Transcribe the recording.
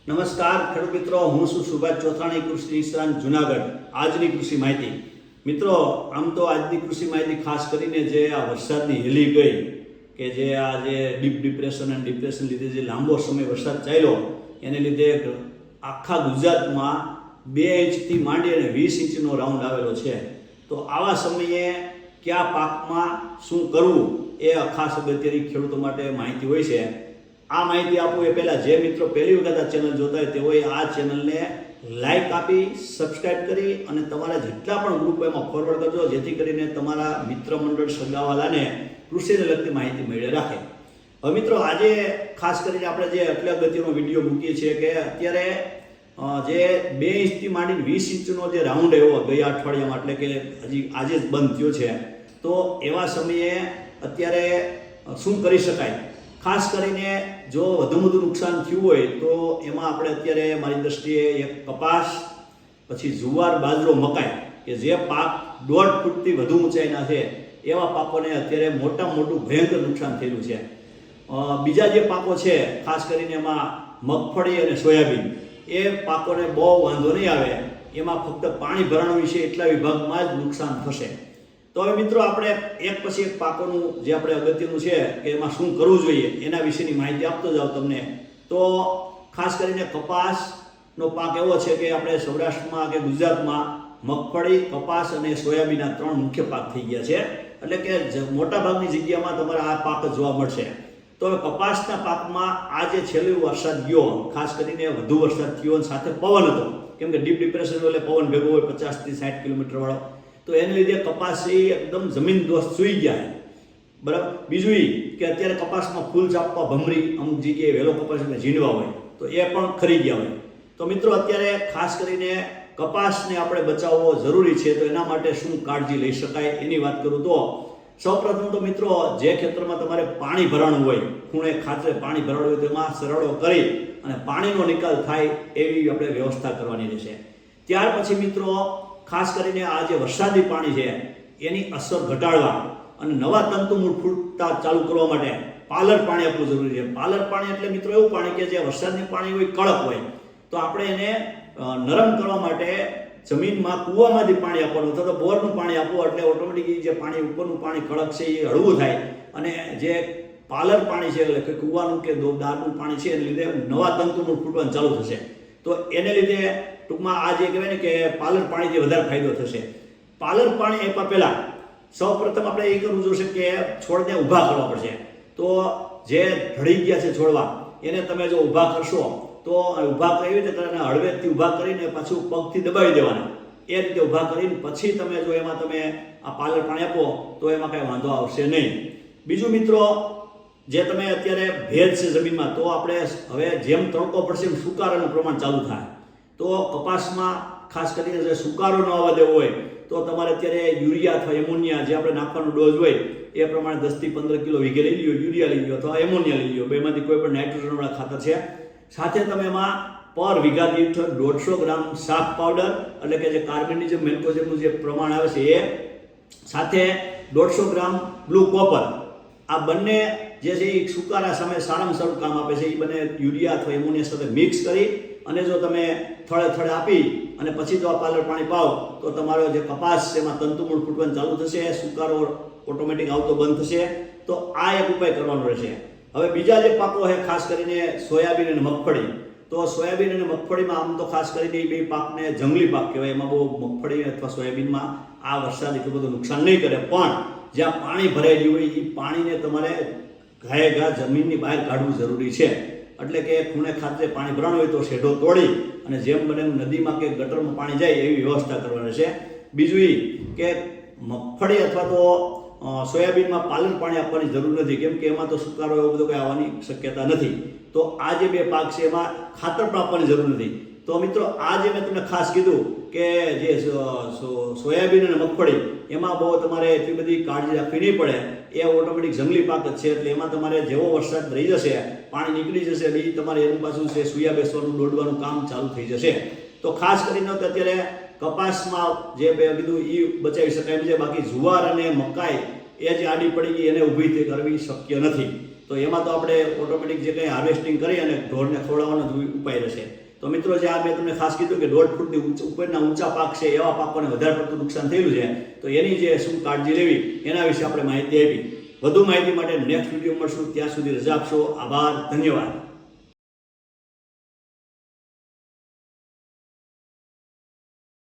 નમસ્કાર ખેડૂત મિત્રો, હું છું સુભાષ ચોથાણી, કૃષિ નિષ્ણાત જુનાગઢ. આજની કૃષિ માહિતી મિત્રો, આમ તો આજની કૃષિ માહિતી ખાસ કરીને જે આ વરસાદની હેલી ગઈ કે જે આ જે ડીપ ડિપ્રેશન અને ડિપ્રેશન લીધે જે લાંબો સમય વરસાદ ચાલ્યો એને લીધે આખા ગુજરાતમાં 2 ઇંચથી માંડી અને 20 ઇંચનો રાઉન્ડ આવેલો છે. તો આવા સમયે કયા પાકમાં શું કરવું એ ખાસ અગત્યની ખેડૂતો માટે માહિતી હોય છે. આ માહિતી આપું એ પહેલાં જે મિત્રો પહેલી વખત આ ચેનલ જોતા હોય તેઓએ આ ચેનલને લાઈક આપી, સબસ્ક્રાઈબ કરી અને તમારા જેટલા પણ ગ્રુપ એમાં ફોરવર્ડ કરજો, જેથી કરીને તમારા મિત્ર મંડળ સગાવાલાને કૃષિને લગતી માહિતી મળી રાખે. હવે મિત્રો, આજે ખાસ કરીને આપણે જે એટલે અગત્યનો વિડીયો મૂકીએ છીએ કે અત્યારે જે 2 ઇંચથી માંડીને 20 ઇંચનો જે રાઉન્ડ આવ્યો ગયા અઠવાડિયામાં, એટલે કે હજી આજે જ બંધ થયો છે, તો એવા સમયે અત્યારે શું કરી શકાય. ખાસ કરીને જો વધુ નુકસાન થયું હોય તો એમાં આપણે અત્યારે મારી દ્રષ્ટિએ એક કપાસ, પછી જુવાર, બાજરો, મકાઈ કે જે પાક 1.5 ફૂટથી વધુ ઊંચાઈના છે એવા પાકોને અત્યારે મોટું ભયંકર નુકસાન થયેલું છે. બીજા જે પાકો છે ખાસ કરીને એમાં મગફળી અને સોયાબીન, એ પાકોને બહુ વાંધો નહીં આવે, એમાં ફક્ત પાણી ભરાણો વિશે એટલા વિભાગમાં જ નુકસાન થશે. તો હવે મિત્રો, આપણે એક પછી એક પાકોનું જે આપણે અગત્યનું છે કે એમાં શું કરવું જોઈએ એના વિશેની માહિતી આપતો જાઉં તમને. તો ખાસ કરીને કપાસનો પાક એવો છે કે આપણે સૌરાષ્ટ્રમાં કે ગુજરાતમાં મગફળી, કપાસ અને સોયાબીનના 3 મુખ્ય પાક થઈ ગયા છે. એટલે કે મોટાભાગની જગ્યામાં તમારે આ પાક જોવા મળશે. તો હવે કપાસના પાકમાં આ જે છેલ્લો વરસાદ ગયો, ખાસ કરીને વધુ વરસાદ થયો સાથે પવન હતો, કેમ કે ડીપ ડિપ્રેશન એટલે પવન ભેગો હોય 50 થી 60 કિલોમીટર વાળો, તો એને લીધે કપાસ એકદમ જમીન દોસ્ત સૂઈ ગયા. બરાબર. બીજું એ કે અત્યારે કપાસમાં ફૂલ ચાપવા, ભમરી, અમુક જગ્યાએ વહેલો કપાસ ઝીંડવા હોય તો એ પણ ખરી ગયા હોય. તો મિત્રો, અત્યારે ખાસ કરીને કપાસને આપણે બચાવવો જરૂરી છે. તો એના માટે શું કાળજી લઈ શકાય એની વાત કરું તો સૌપ્રથમ તો મિત્રો, જે ખેતરમાં તમારે પાણી ભરાણું હોય, ખૂણે ખાતરે પાણી ભરાણું હોય, તેમાં સરળો કરી અને પાણીનો નિકાલ થાય એવી આપણે વ્યવસ્થા કરવાની રહેશે. ત્યાર પછી મિત્રો, ખાસ કરીને આ જે વરસાદી પાણી છે એની અસર ઘટાડવા અને નવા તંતુમૂળ ફૂટતા ચાલુ કરવા માટે પાલર પાણી આપવું જરૂરી છે. પાલર પાણી એટલે મિત્રો એવું પાણી કે જે વરસાદની પાણી હોય કડક હોય, તો આપણે એને નરમ કરવા માટે જમીનમાં કૂવામાંથી પાણી આપવાનું અથવા તો બોરનું પાણી આપવું, એટલે ઓટોમેટિકલી જે પાણી ઉપરનું પાણી કડક છે એ હળવું થાય અને જે પાલર પાણી છે એટલે કે કૂવાનું કે દાળનું પાણી છે એને લીધે નવા તંતુમૂળ ફૂટવાનું ચાલુ થશે. તો એને લીધે ટૂંકમાં આ જે કહેવાય ને કે પાલર પાણીથી વધારે ફાયદો થશે. પાલર પાણી આપ્યા પહેલાં સૌપ્રથમ આપણે એ કરવું જોઈશે કે છોડને ઊભા કરવા પડશે. તો જે ઢળી ગયા છે છોડવા, એને તમે જો ઊભા કરશો તો ઊભા કેવી રીતે કરીને હળવેથી ઊભા કરીને પાછું પગથી દબાવી દેવાના, એ રીતે ઊભા કરીને પછી તમે જો એમાં તમે આ પાલર પાણી આપો તો એમાં કાંઈ વાંધો આવશે નહીં. બીજું મિત્રો, જે તમે અત્યારે ભેજ છે જમીનમાં, તો આપણે હવે જેમ તડકો પડશે એમ સુકારાનું પ્રમાણ ચાલુ થાય. તો કપાસમાં ખાસ કરીને જે સુકારો ન આવવા દેવો હોય તો તમારે અત્યારે યુરિયા અથવા એમોનિયા જે આપણે નાખવાનો ડોઝ હોય એ પ્રમાણે 10 થી 15 કિલો વીઘે લઈ લ્યો, યુરિયા લઈ લો અથવા એમોનિયા લઈ લો, બેમાંથી કોઈ પણ નાઇટ્રોજનવાળા ખાતર છે. સાથે તમે એમાં પર વીઘા દીઠ 150 ગ્રામ સાફ પાવડર, એટલે કે જે કાર્બનિઝમ મેન્કોઝેબનું જે પ્રમાણ આવે છે એ, સાથે 150 ગ્રામ બ્લુ કોપર, આ બંને જે છે એ સુકારા સામે સારામાં સારું કામ આપે છે. એ બંને યુરિયા અથવા એમોનિયા સાથે મિક્સ કરી અને જો તમે થળે આપી અને પછી જો આ પાલર પાણી પાવ તો તમારો જે કપાસ છે એમાં તંતુમૂળ ફૂટવાનું ચાલુ થશે, સુકારો ઓટોમેટિક આવતો બંધ થશે. તો આ એક ઉપાય કરવાનો રહેશે. હવે બીજા જે પાકો છે ખાસ કરીને સોયાબીન અને મગફળી, તો સોયાબીન અને મગફળીમાં આમ તો ખાસ કરીને એ બે પાકને જંગલી પાક કહેવાય. એમાં બહુ મગફળી અથવા સોયાબીનમાં આ વરસાદ એટલું બધું નુકસાન નહીં કરે, પણ જ્યાં પાણી ભરાયેલું હોય એ પાણીને તમારે ઘા જમીનની બહાર કાઢવું જરૂરી છે. એટલે કે ખૂણે ખાતરે પાણી ભરાણું હોય તો શેઢો તોડી અને જેમ બને નદીમાં કે ગટરમાં પાણી જાય એવી વ્યવસ્થા કરવાની છે. બીજું એ કે મગફળી અથવા તો સોયાબીનમાં પાલર પાણી આપવાની જરૂર નથી, કેમ કે એમાં તો સુકારો એવો બધો કંઈ આવવાની શક્યતા નથી. તો આ જે 2 પાક છે એમાં ખાતર પણ આપવાની જરૂર નથી. તો મિત્રો, આ જે મેં તમને ખાસ કીધું કે જે સોયાબીન અને મગફળી, એમાં બહુ તમારે એટલી બધી કાળજી રાખવી નહીં પડે. એ ઓટોમેટિક જંગલી પાક જ છે, એટલે એમાં તમારે જેવો વરસાદ રહી જશે, પાણી નીકળી જશે એટલે એ તમારે એનું પાછું છે સૂયા બેસવાનું, દોડવાનું કામ ચાલુ થઈ જશે. તો ખાસ કરીને અત્યારે કપાસમાં જે મેં કીધું એ બચાવી શકાય છે. બાકી જુવાર અને મકાઈ એ જે આડી પડી ગઈ એને ઊભી કરવી શક્ય નથી. તો એમાં તો આપણે ઓટોમેટિક જે કંઈ હાર્વેસ્ટિંગ કરી અને ઢોરને ખવડાવવાનો જ ઉપાય રહેશે. તો મિત્રો જે આ મેં તમને ખાસ કીધું કે 1.5 ફૂટની ઉપરના ઊંચા પાક છે એવા પાકોને વધારે પડતું નુકસાન થયેલું છે, તો એની જે શું કાળજી લેવી એના વિશે આપણે માહિતી આપી. વધુ માહિતી માટે નેક્સ્ટ વિડીયો મળશું. ત્યાં સુધી રજા આપશો. આભાર, ધન્યવાદ.